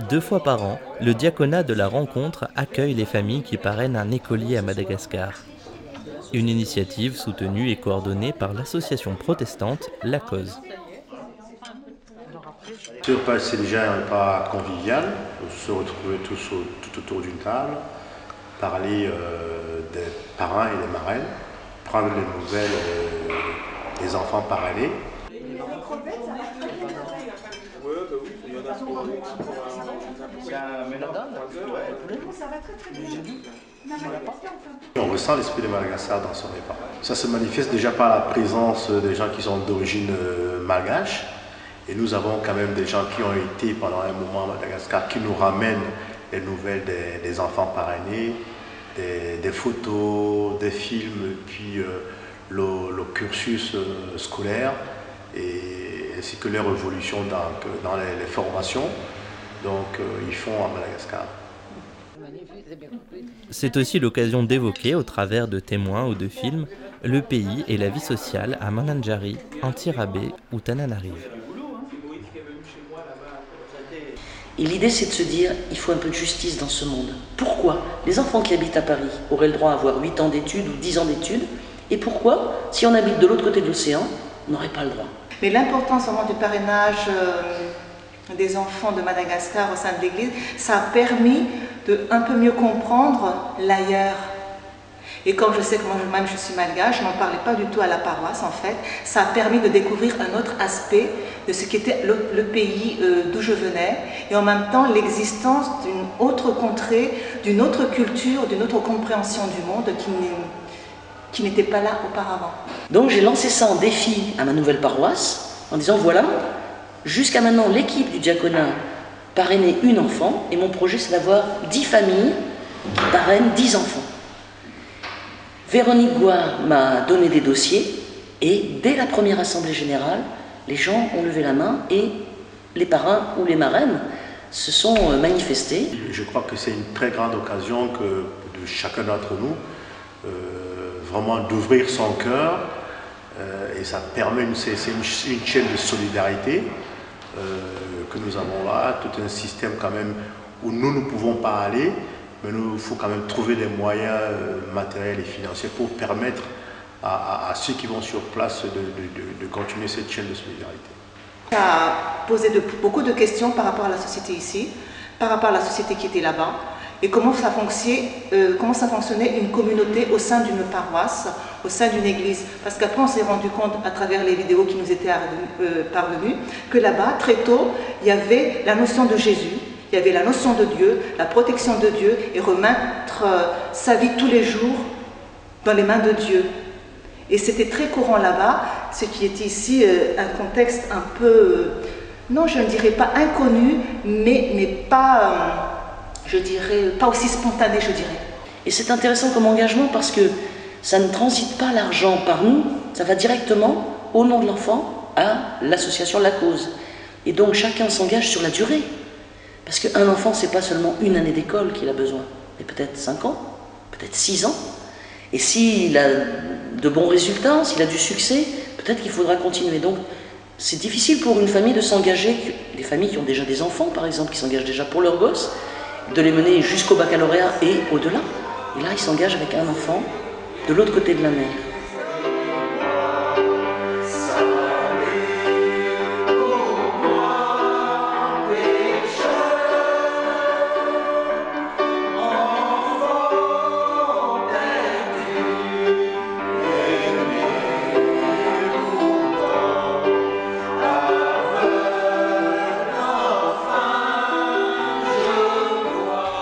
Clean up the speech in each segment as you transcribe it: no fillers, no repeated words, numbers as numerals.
2 fois par an, le diaconat de la Rencontre accueille les familles qui parrainent un écolier à Madagascar. Une initiative soutenue et coordonnée par l'association protestante La Cause. C'est déjà un repas convivial, se retrouver tout autour d'une table, parler des parrains et des marraines, prendre les nouvelles des enfants parrainés. On ressent l'esprit de Madagascar dans son repas. Ça se manifeste déjà par la présence des gens qui sont d'origine malgache. Et nous avons quand même des gens qui ont été pendant un moment à Madagascar qui nous ramènent les nouvelles des enfants parrainés, des photos, des films, puis le cursus scolaire ainsi que leur évolution dans les formations. Donc ils font à Madagascar. C'est aussi l'occasion d'évoquer, au travers de témoins ou de films, le pays et la vie sociale à Mananjari, Antirabé ou Tananarive. Et l'idée, c'est de se dire, il faut un peu de justice dans ce monde. Pourquoi les enfants qui habitent à Paris auraient le droit à avoir 8 ans d'études ou 10 ans d'études? Et pourquoi, si on habite de l'autre côté de l'océan, on n'aurait pas le droit? Mais l'importance vraiment du parrainage des enfants de Madagascar au sein de l'Église, ça a permis de un peu mieux comprendre l'ailleurs. Et comme je sais que moi-même je suis malgache, je n'en parlais pas du tout à la paroisse en fait, ça a permis de découvrir un autre aspect de ce qu'était le pays d'où je venais et en même temps l'existence d'une autre contrée, d'une autre culture, d'une autre compréhension du monde qui n'était pas là auparavant. Donc j'ai lancé ça en défi à ma nouvelle paroisse en disant voilà, jusqu'à maintenant l'équipe du diaconat parrainait une enfant et mon projet c'est d'avoir 10 familles qui parrainent 10 enfants. Véronique Gouard m'a donné des dossiers et dès la première assemblée générale, les gens ont levé la main et les parrains ou les marraines se sont manifestés. Je crois que c'est une très grande occasion de chacun d'entre nous vraiment d'ouvrir son cœur et ça permet, c'est une chaîne de solidarité que nous avons là, tout un système quand même où nous ne pouvons pas aller. Mais il faut quand même trouver des moyens matériels et financiers pour permettre à ceux qui vont sur place de continuer cette chaîne de solidarité. Ça a posé beaucoup de questions par rapport à la société ici, par rapport à la société qui était là-bas, et comment ça fonctionnait une communauté au sein d'une paroisse, au sein d'une église. Parce qu'après on s'est rendu compte à travers les vidéos qui nous étaient parvenues que là-bas, très tôt, il y avait la notion de Jésus. Il y avait la notion de Dieu, la protection de Dieu et remettre sa vie tous les jours dans les mains de Dieu. Et c'était très courant là-bas, ce qui était ici un contexte un peu, non je ne dirais pas inconnu, mais pas, je dirais, pas aussi spontané je dirais. Et c'est intéressant comme engagement parce que ça ne transite pas l'argent par nous, ça va directement au nom de l'enfant à l'association La Cause. Et donc chacun s'engage sur la durée. Parce qu'un enfant, ce n'est pas seulement une année d'école qu'il a besoin, mais peut-être 5 ans, peut-être 6 ans. Et s'il a de bons résultats, s'il a du succès, peut-être qu'il faudra continuer. Donc c'est difficile pour une famille de s'engager, des familles qui ont déjà des enfants par exemple, qui s'engagent déjà pour leurs gosses, de les mener jusqu'au baccalauréat et au-delà. Et là, ils s'engagent avec un enfant de l'autre côté de la mer.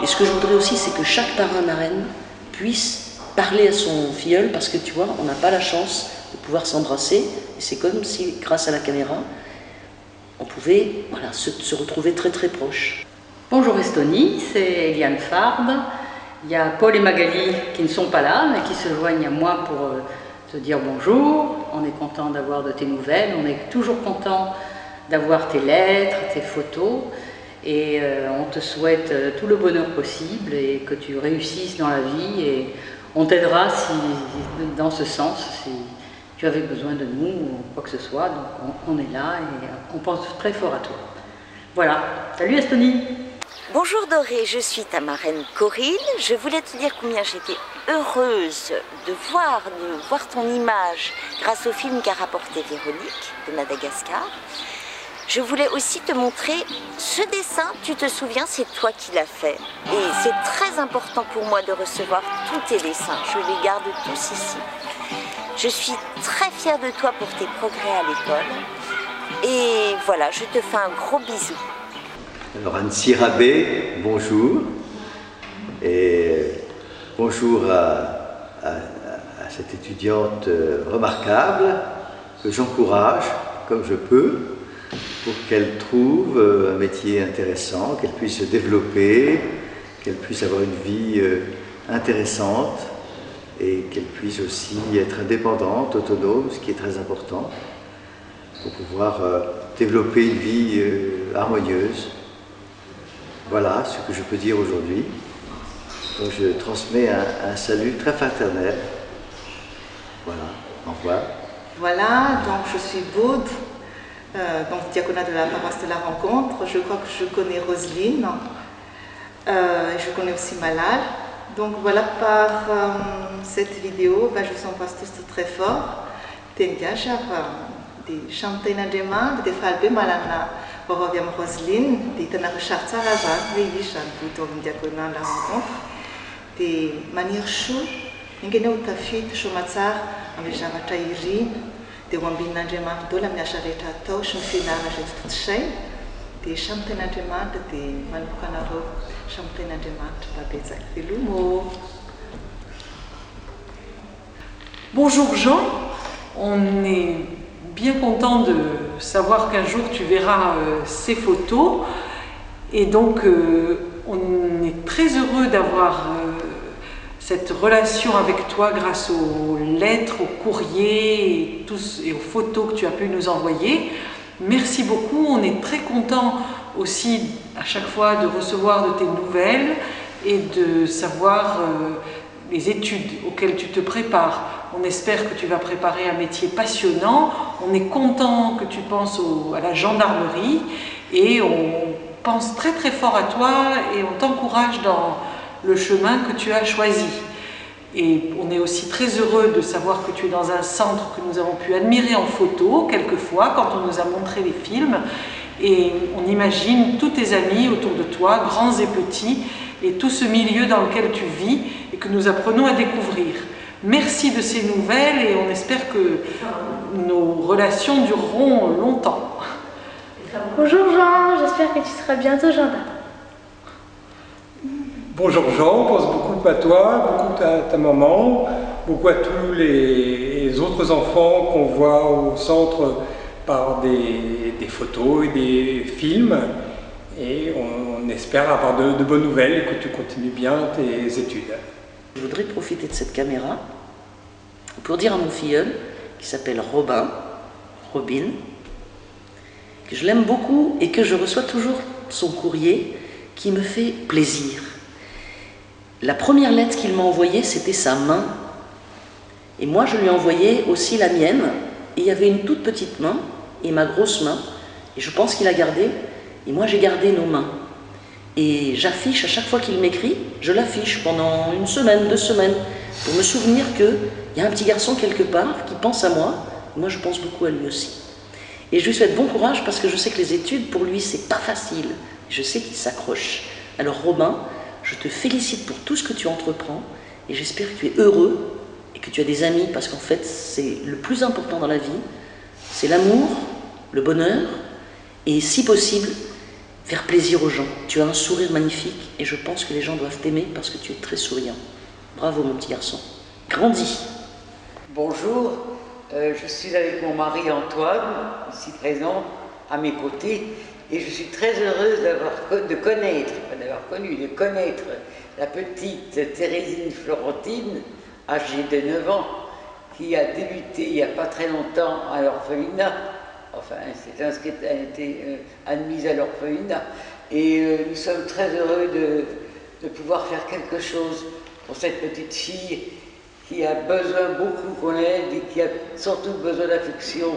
Et ce que je voudrais aussi, c'est que chaque parrain marraine puisse parler à son filleul, parce que tu vois, on n'a pas la chance de pouvoir s'embrasser, et c'est comme si, grâce à la caméra, on pouvait voilà, se retrouver très très proches. Bonjour Estonie, c'est Eliane Farb. Il y a Paul et Magali qui ne sont pas là, mais qui se joignent à moi pour te dire bonjour. On est content d'avoir de tes nouvelles, on est toujours content d'avoir tes lettres, tes photos. Et on te souhaite tout le bonheur possible et que tu réussisses dans la vie et on t'aidera dans ce sens si tu avais besoin de nous ou quoi que ce soit. Donc on est là et on pense très fort à toi. Voilà, salut Estonie. Bonjour Doré, je suis ta marraine Corinne. Je voulais te dire combien j'étais heureuse de voir ton image grâce au film qu'a rapporté Véronique de Madagascar. Je voulais aussi te montrer ce dessin, tu te souviens, c'est toi qui l'as fait. Et c'est très important pour moi de recevoir tous tes dessins, je les garde tous ici. Je suis très fière de toi pour tes progrès à l'école. Et voilà, je te fais un gros bisou. Alors Anne-Cy Rabé, bonjour. Et bonjour à cette étudiante remarquable que j'encourage comme je peux pour qu'elle trouve un métier intéressant, qu'elle puisse se développer, qu'elle puisse avoir une vie intéressante et qu'elle puisse aussi être indépendante, autonome, ce qui est très important pour pouvoir développer une vie harmonieuse. Voilà ce que je peux dire aujourd'hui. Donc je transmets un salut très fraternel. Voilà, au revoir. Voilà, donc je suis Baude, donc diaconat de la paroisse de la Rencontre. Je crois que je connais Roselyne, je connais aussi Malal. Donc voilà, par cette vidéo, je vous embrasse tous très fort. Tendiaja, di Chantaina Dema, di Falbe Malana. Boroviam Roselyne, di Tana Richard Sarazat, di Vishan, Bouton diaconat de la Rencontre. Di Manir Chou, Ninguém utafita shomatsar amin'ny zavatra irina dia ho ambin'Andriamanitra daholo amin'ny asa rehetra atao sy ny fianarana izay tsy totosaina dia samy ten'Andriamanitra dia manomboka anareo samy ten'Andriamanitra babetsaka velomo. Bonjour Jean, on est bien content de savoir qu'un jour tu verras ces photos et donc on est très heureux d'avoir cette relation avec toi grâce aux lettres, aux courriers et aux photos que tu as pu nous envoyer. Merci beaucoup, on est très content aussi à chaque fois de recevoir de tes nouvelles et de savoir les études auxquelles tu te prépares. On espère que tu vas préparer un métier passionnant, on est content que tu penses à la gendarmerie et on pense très très fort à toi et on t'encourage dans le chemin que tu as choisi. Et on est aussi très heureux de savoir que tu es dans un centre que nous avons pu admirer en photo quelquefois quand on nous a montré les films et on imagine tous tes amis autour de toi, grands et petits, et tout ce milieu dans lequel tu vis et que nous apprenons à découvrir. Merci de ces nouvelles et on espère que nos relations dureront longtemps. Bonjour Jean, j'espère que tu seras bientôt gendarme. Bonjour Jean, on pense beaucoup à toi, beaucoup à ta maman, beaucoup à tous les autres enfants qu'on voit au centre par des photos et des films. Et on espère avoir de bonnes nouvelles et que tu continues bien tes études. Je voudrais profiter de cette caméra pour dire à mon filleul, qui s'appelle Robin, que je l'aime beaucoup et que je reçois toujours son courrier qui me fait plaisir. La première lettre qu'il m'a envoyée, c'était sa main. Et moi, je lui ai envoyé aussi la mienne. Et il y avait une toute petite main et ma grosse main. Et je pense qu'il a gardé. Et moi, j'ai gardé nos mains. Et j'affiche, à chaque fois qu'il m'écrit, je l'affiche pendant 1 semaine, 2 semaines, pour me souvenir qu'il y a un petit garçon quelque part qui pense à moi. Et moi, je pense beaucoup à lui aussi. Et je lui souhaite bon courage parce que je sais que les études, pour lui, c'est pas facile. Je sais qu'il s'accroche. Alors, Robin, je te félicite pour tout ce que tu entreprends et j'espère que tu es heureux et que tu as des amis parce qu'en fait, c'est le plus important dans la vie. C'est l'amour, le bonheur et si possible, faire plaisir aux gens. Tu as un sourire magnifique et je pense que les gens doivent t'aimer parce que tu es très souriant. Bravo mon petit garçon. Grandis. Bonjour, je suis avec mon mari Antoine, ici présent, à mes côtés. Et je suis très heureuse de connaître la petite Thérésine Florentine, âgée de 9 ans, qui a débuté il n'y a pas très longtemps à l'orphelinat. Enfin, elle a été admise à l'orphelinat. Et nous sommes très heureux de pouvoir faire quelque chose pour cette petite fille qui a besoin beaucoup qu'on l'aide et qui a surtout besoin d'affection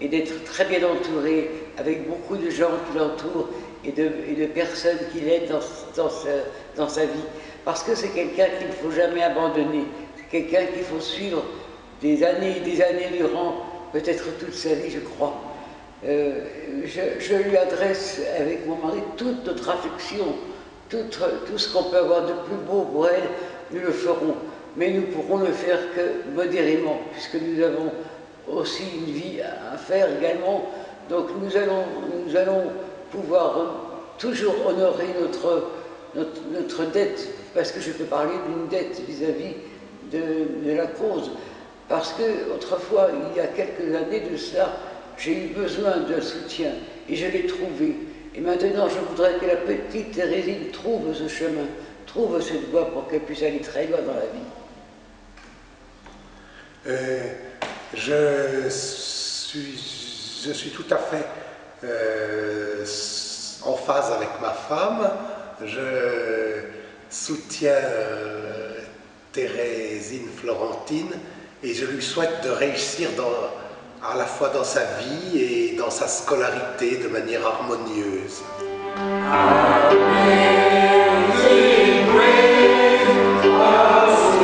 et d'être très bien entourée avec beaucoup de gens qui l'entourent et de personnes qu'il est dans sa vie. Parce que c'est quelqu'un qu'il ne faut jamais abandonner, c'est quelqu'un qu'il faut suivre des années durant, peut-être toute sa vie, je crois. Je lui adresse avec mon mari toute notre affection, tout ce qu'on peut avoir de plus beau pour elle, nous le ferons. Mais nous pourrons le faire que modérément, puisque nous avons aussi une vie à faire également. Donc nous allons pouvoir toujours honorer notre dette, parce que je peux parler d'une dette vis-à-vis de la cause. Parce que autrefois, il y a quelques années de cela, j'ai eu besoin d'un soutien et je l'ai trouvé. Et maintenant, je voudrais que la petite Thérésine trouve ce chemin, trouve cette voie pour qu'elle puisse aller très loin dans la vie. Je suis tout à fait en phase avec ma femme. Je soutiens Thérésine Florentine et je lui souhaite de réussir à la fois dans sa vie et dans sa scolarité de manière harmonieuse. Amazing grace,